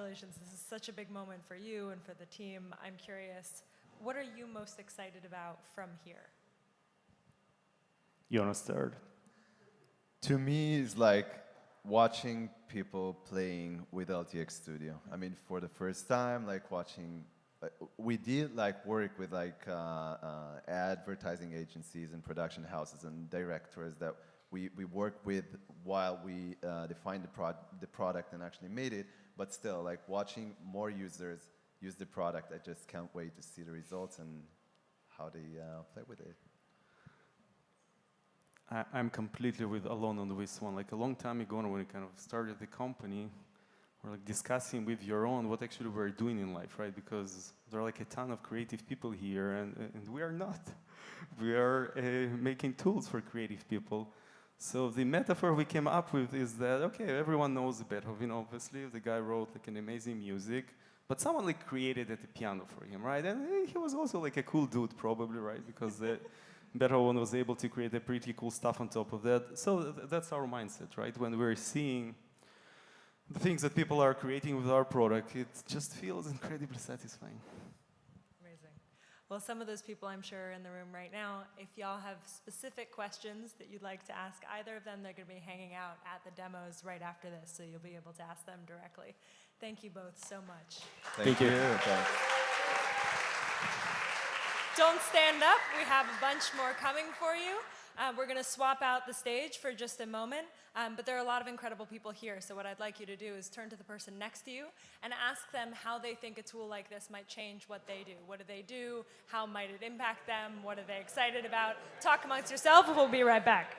congratulations. This is such a big moment for you and for the team. I'm curious, what are you most excited about from here? You want to start? To me, it's like watching people playing with LTX Studio. I mean, for the first time, like watching, we did like work with like advertising agencies and production houses and directors that we worked with while we defined the product and actually made it. But still, like watching more users use the product, I just can't wait to see the results and how they play with it. I'm completely alone on this one. Like a long time ago, when we kind of started the company, we're like discussing with your own what actually we're doing in life, right? Because there are like a ton of creative people here, and we are not. We are making tools for creative people. So the metaphor we came up with is that, okay, everyone knows Beethoven, obviously. The guy wrote like an amazing music, but someone like created the piano for him, right? And he was also like a cool dude, probably, right? Because Beethoven was able to create a pretty cool stuff on top of that. So that's our mindset, right? When we're seeing the things that people are creating with our product, it just feels incredibly satisfying. Amazing. Well, some of those people I'm sure are in the room right now. If y'all have specific questions that you'd like to ask either of them, they're going to be hanging out at the demos right after this, so you'll be able to ask them directly. Thank you both so much. Thank you. Thanks. Don't stand up. We have a bunch more coming for you. We're going to swap out the stage for just a moment, but there are a lot of incredible people here, so what I'd like you to do is turn to the person next to you and ask them how they think a tool like this might change what they do. What do they do? How might it impact them? What are they excited about? Talk amongst yourself, and we'll be right back.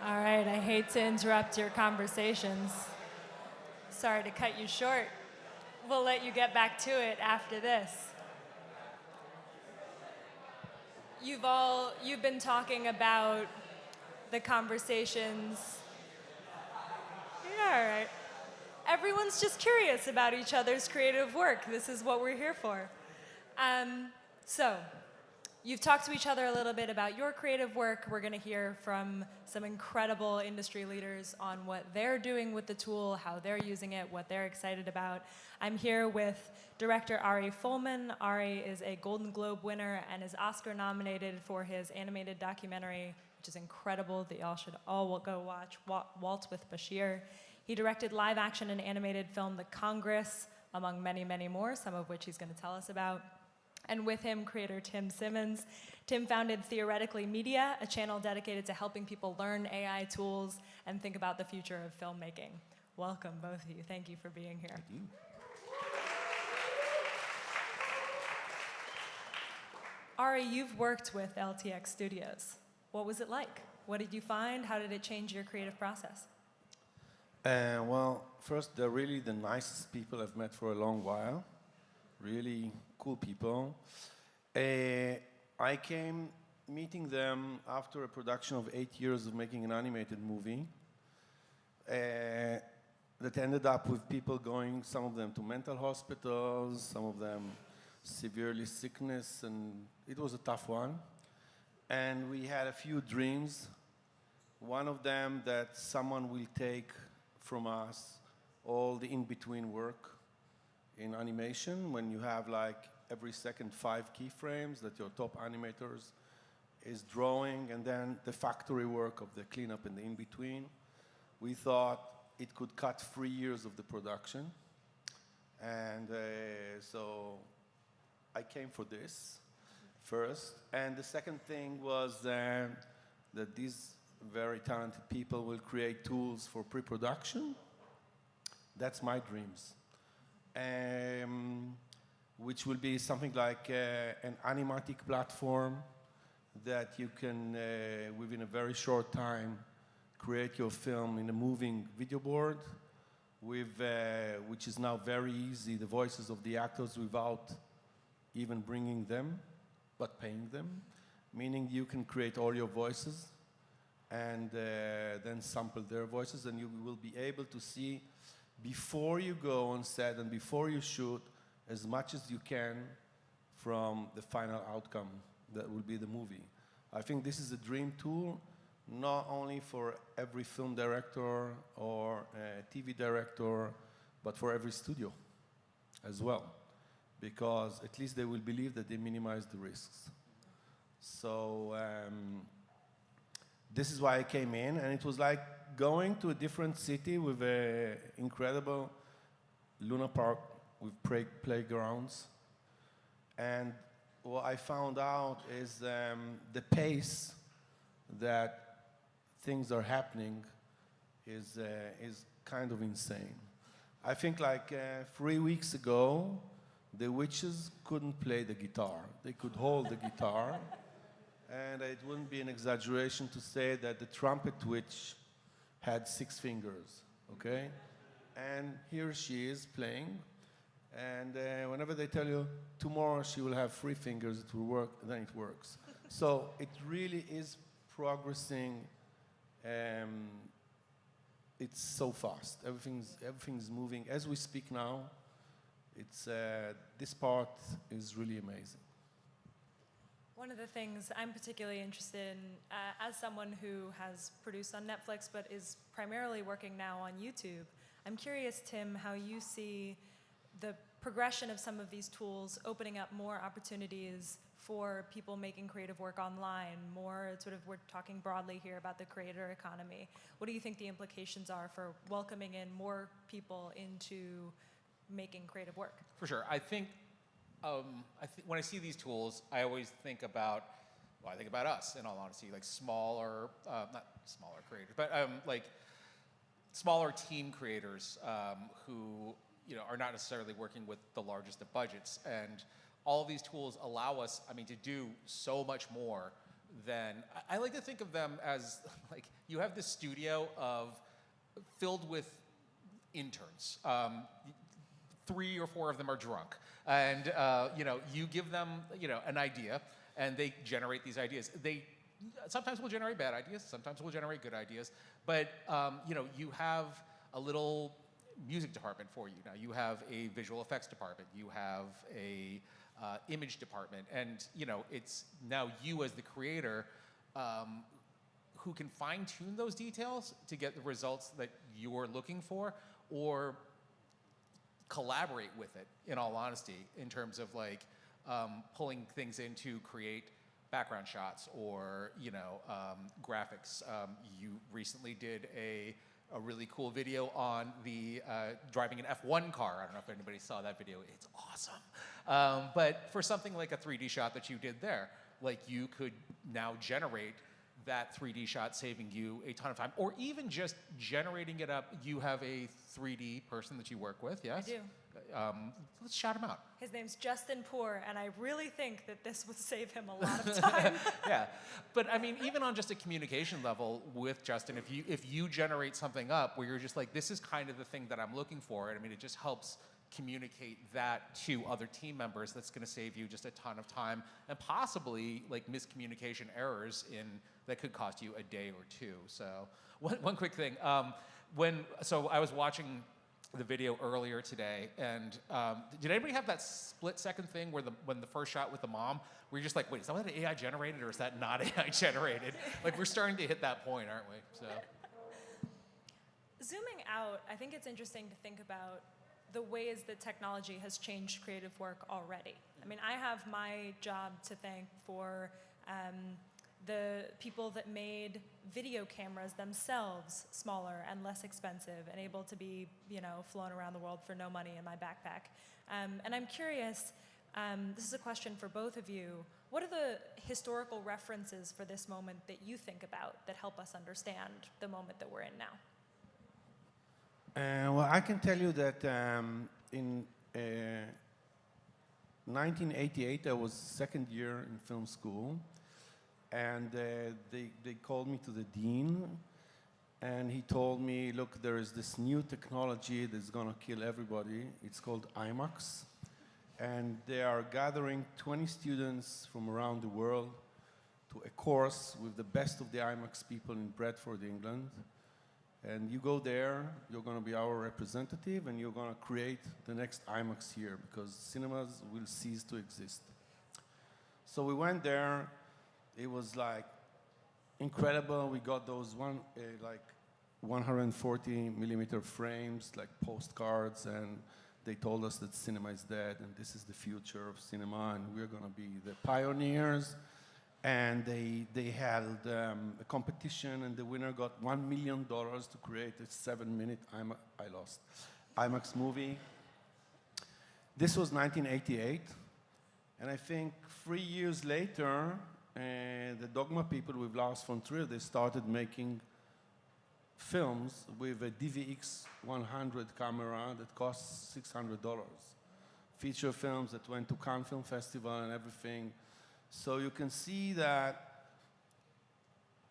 All right, I hate to interrupt your conversations. Sorry to cut you short. We'll let you get back to it after this. You've been talking about the conversations. Yeah, all right. Everyone's just curious about each other's creative work. This is what we're here for. So, you've talked to each other a little bit about your creative work. We're going to hear from some incredible industry leaders on what they're doing with the tool, how they're using it, what they're excited about. I'm here with director Ari Folman. Ari is a Golden Globe winner and is Oscar nominated for his animated documentary, which is incredible, that y'all should all go watch, Waltz with Bashir. He directed live action and animated film The Congress, among many, many more, some of which he's going to tell us about. And with him, creator Tim Simmons. Tim founded Theoretically Media, a channel dedicated to helping people learn AI tools and think about the future of filmmaking. Welcome, both of you. Thank you for being here. Thank you. Ari, you've worked with LTX Studios. What was it like? What did you find? How did it change your creative process? Well, first, they're really the nicest people I've met for a long while. Really cool people. I came meeting them after a production of 8 years of making an animated movie that ended up with people going, some of them to mental hospitals, some of them severely sickness, and it was a tough one. And we had a few dreams. One of them that someone will take from us all the in-between work in animation, when you have like every second 5 keyframes that your top animators is drawing, and then the factory work of the cleanup and the in-between. We thought it could cut 3 years of the production. And so I came for this first. And the second thing was that these very talented people will create tools for pre-production. That's my dreams. which will be something like an animatic platform that you can, within a very short time, create your film in a moving video board, with, which is now very easy, the voices of the actors without even bringing them, but paying them, meaning you can create all your voices and then sample their voices, and you will be able to see before you go on set and before you shoot as much as you can from the final outcome that will be the movie. I think this is a dream tool, not only for every film director or TV director, but for every studio as well, because at least they will believe that they minimize the risks. So this is why I came in, and it was like going to a different city with an incredible Luna Park with playgrounds. And what I found out is the pace that things are happening is kind of insane. I think like 3 weeks ago, the witches couldn't play the guitar. They could hold the guitar. And it wouldn't be an exaggeration to say that the trumpet witch had 6 fingers, okay? And here she is playing. And whenever they tell you tomorrow she will have 3 fingers, it will work, then it works. So it really is progressing. It's so fast. Everything's moving. As we speak now, it's, this part is really amazing. One of the things I'm particularly interested in, as someone who has produced on Netflix but is primarily working now on YouTube, I'm curious, Tim, how you see the progression of some of these tools opening up more opportunities for people making creative work online, more sort of, we're talking broadly here about the creator economy. What do you think the implications are for welcoming in more people into making creative work? For sure. I think when I see these tools, I always think about, well, I think about us, in all honesty, like smaller, not smaller creators, but like smaller team creators who are not necessarily working with the largest of budgets. And all of these tools allow us, to do so much more than, I like to think of them as like, you have this studio filled with interns. 3 or 4 of them are drunk. And you give them an idea, and they generate these ideas. They sometimes will generate bad ideas, sometimes will generate good ideas, but you have a little music department for you. Now you have a visual effects department, you have a image department, and it's now you as the creator who can fine-tune those details to get the results that you're looking for, or collaborate with it, in all honesty, in terms of like pulling things in to create background shots or graphics. You recently did a really cool video on the driving an F1 car. I don't know if anybody saw that video. It's awesome. But for something like a 3D shot that you did there, like you could now generate that 3D shot, saving you a ton of time, or even just generating it up. You have a 3D person that you work with, yes? I do. Let's shout him out. His name's Justin Poor, and I really think that this would save him a lot of time. Yeah, but even on just a communication level with Justin, if you generate something up where you're just like, this is kind of the thing that I'm looking for, and it just helps communicate that to other team members. That's going to save you just a ton of time, and possibly like miscommunication errors that could cost you a day or 2. So one quick thing, so I was watching the video earlier today, and did anybody have that split-second thing where when the first shot with the mom, where you're just like, wait, is that AI generated or is that not AI generated? Like, we're starting to hit that point, aren't we? So, zooming out, I think it's interesting to think about the ways that technology has changed creative work already. I have my job to thank for the people that made video cameras themselves smaller and less expensive and able to be, flown around the world for no money in my backpack. And I'm curious, this is a question for both of you. What are the historical references for this moment that you think about that help us understand the moment that we're in now? Well, I can tell you that 1988, I was second year in film school, and they called me to the dean, and he told me, look, there is this new technology that's going to kill everybody. It's called IMAX, and they are gathering 20 students from around the world to a course with the best of the IMAX people in Bradford, England. And you go there, you're going to be our representative, and you're going to create the next IMAX here, because cinemas will cease to exist. So we went there. It was like incredible. We got those like 140 millimeter frames, like postcards, and they told us that cinema is dead, and this is the future of cinema, and we're going to be the pioneers. And they held a competition, and the winner got $1 million to create a 7-minute IMAX movie. This was 1988, and I think 3 years later, the Dogma people with Lars von Trier, they started making films with a DVX 100 camera that costs $600. Feature films that went to Cannes Film Festival and everything. So you can see that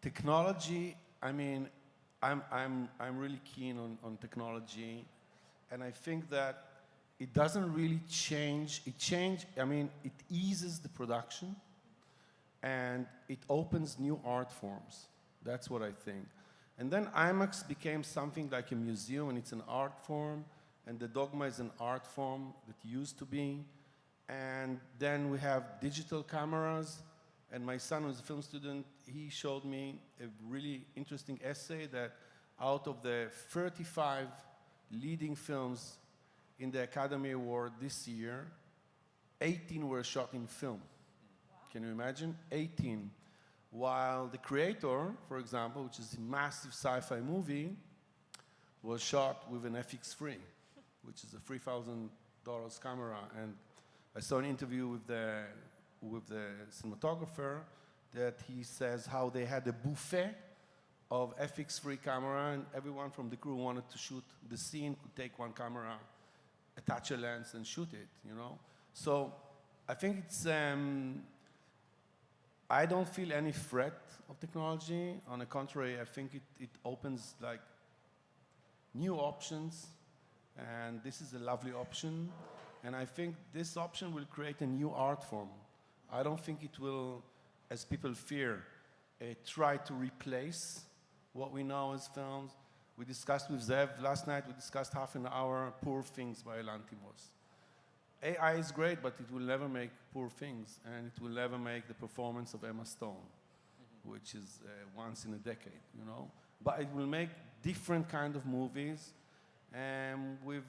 technology, I mean, I'm really keen on technology, and I think that it doesn't really change. It eases the production, and it opens new art forms. That's what I think. And then IMAX became something like a museum, and it's an art form, and the Dogma is an art form that used to be. And then we have digital cameras, and my son, who's a film student, he showed me a really interesting essay that out of the 35 leading films in the Academy Award this year, 18 were shot in film. Wow. Can you imagine? 18. While The Creator, for example, which is a massive sci-fi movie, was shot with an FX3, which is a $3,000 camera. And I saw an interview with the cinematographer that he says how they had a buffet of FX3 camera, and everyone from the crew wanted to shoot the scene, could take one camera, attach a lens, and shoot it, you know? So I think it's, I don't feel any threat of technology. On the contrary, I think it opens like new options, and this is a lovely option. And I think this option will create a new art form. I don't think it will, as people fear, try to replace what we know as films. We discussed with Zev last night, we discussed half an hour Poor Things by Lantimos. AI is great, but it will never make Poor Things, and it will never make the performance of Emma Stone, which is once in a decade, you know? But it will make different kind of movies, with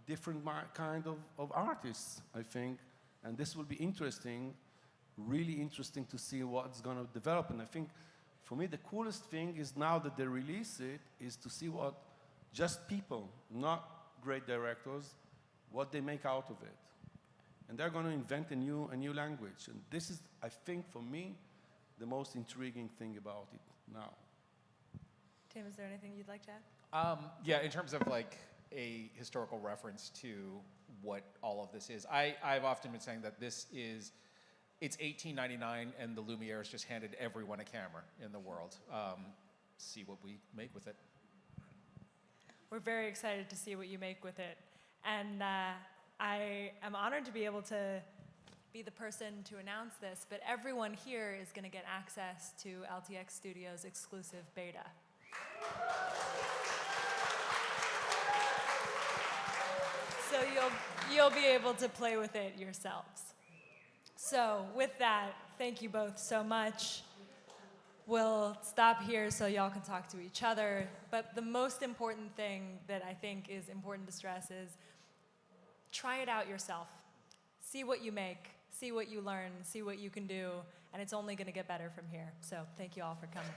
different kind of artists, I think. And this will be interesting, really interesting to see what's going to develop. And I think, for me, the coolest thing is now that they release it, is to see what just people, not great directors, what they make out of it. And they're going to invent a new language. And this is, I think, for me, the most intriguing thing about it now. Tim, is there anything you'd like to add? Yeah, in terms of like a historical reference to what all of this is, I've often been saying that it's 1899 and the Lumieres just handed everyone a camera in the world. See what we make with it. We're very excited to see what you make with it. And I am honored to be able to be the person to announce this, but everyone here is going to get access to LTX Studio's exclusive beta. So you'll be able to play with it yourselves. So with that, thank you both so much. We'll stop here so y'all can talk to each other. But the most important thing that I think is important to stress is try it out yourself. See what you make, see what you learn, see what you can do, and it's only going to get better from here. So thank you all for coming.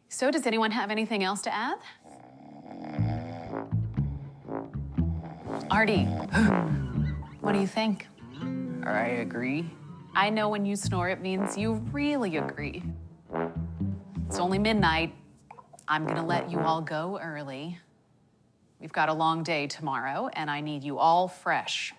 So does anyone have anything else to add? Artie, what do you think? I agree. I know when you snore, it means you really agree. It's only midnight. I'm gonna let you all go early. We've got a long day tomorrow, and I need you all fresh.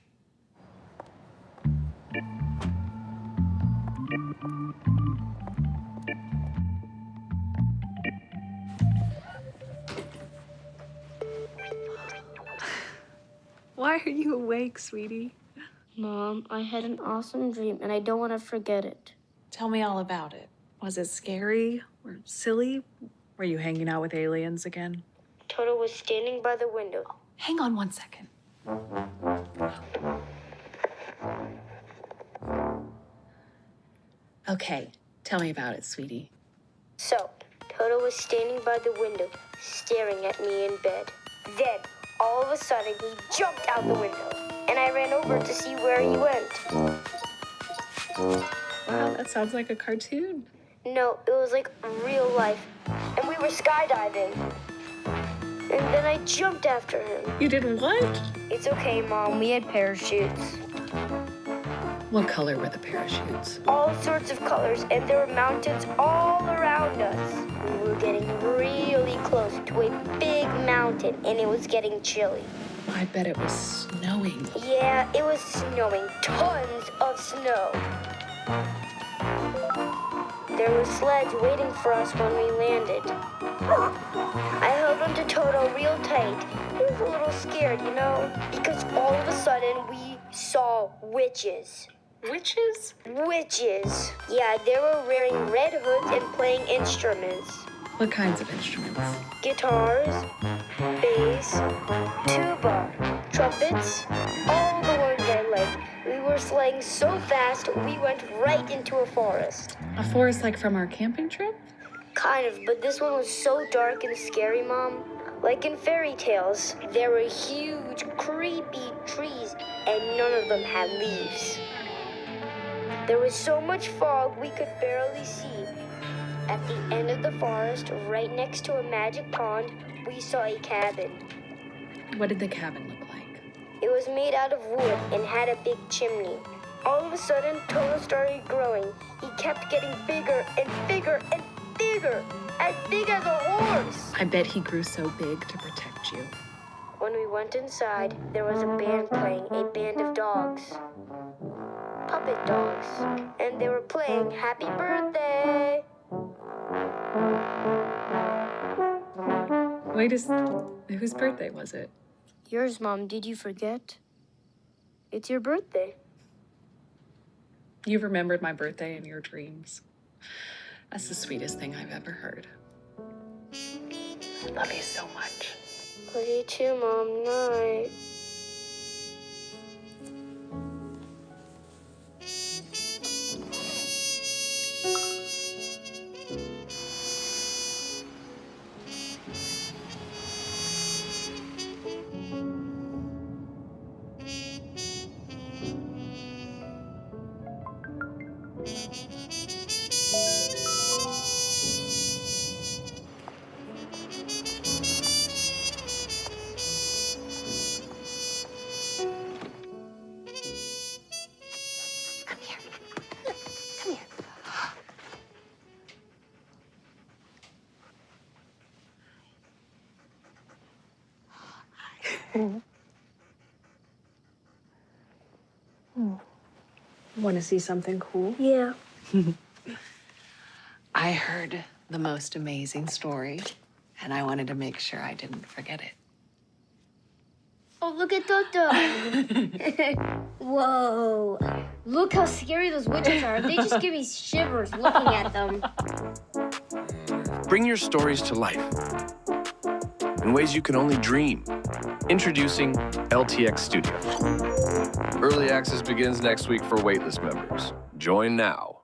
Why are you awake, sweetie? Mom, I had an awesome dream and I don't want to forget it. Tell me all about it. Was it scary or silly? Were you hanging out with aliens again? Toto was standing by the window. Hang on 1 second. Okay, tell me about it, sweetie. So, Toto was standing by the window, staring at me in bed. Then, all of a sudden, he jumped out the window, and I ran over to see where he went. Wow, that sounds like a cartoon. No, it was like real life, and we were skydiving. And then I jumped after him. You did what? It's okay, Mom, we had parachutes. What color were the parachutes? All sorts of colors, and there were mountains all around us. We were getting really close to a big mountain, and it was getting chilly. I bet it was snowing. Yeah, it was snowing. Tons of snow. There were sleds waiting for us when we landed. I held onto Toto real tight. He was a little scared, you know, because all of a sudden we saw witches. Witches? Witches. Yeah, they were wearing red hoods and playing instruments. What kinds of instruments? Guitars, bass, tuba, trumpets, all the ones I liked. We were sleighing so fast, we went right into a forest. A forest like from our camping trip? Kind of, but this one was so dark and scary, Mom. Like in fairy tales, there were huge, creepy trees, and none of them had leaves. There was so much fog we could barely see. At the end of the forest, right next to a magic pond, we saw a cabin. What did the cabin look like? It was made out of wood and had a big chimney. All of a sudden, Toto started growing. He kept getting bigger and bigger and bigger, as big as a horse. I bet he grew so big to protect you. When we went inside, there was a band playing, a band of dogs. Puppet dogs. And they were playing Happy Birthday. Wait, whose birthday was it? Yours, Mom. Did you forget? It's your birthday. You remembered my birthday in your dreams. That's the sweetest thing I've ever heard. I love you so much. Love you too, Mom. Night. Want to see something cool? Yeah. I heard the most amazing story, and I wanted to make sure I didn't forget it. Oh, look at Toto. Whoa. Look how scary those witches are. They just give me shivers looking at them. Bring your stories to life in ways you can only dream. Introducing LTX Studio. Early access begins next week for waitlist members. Join now.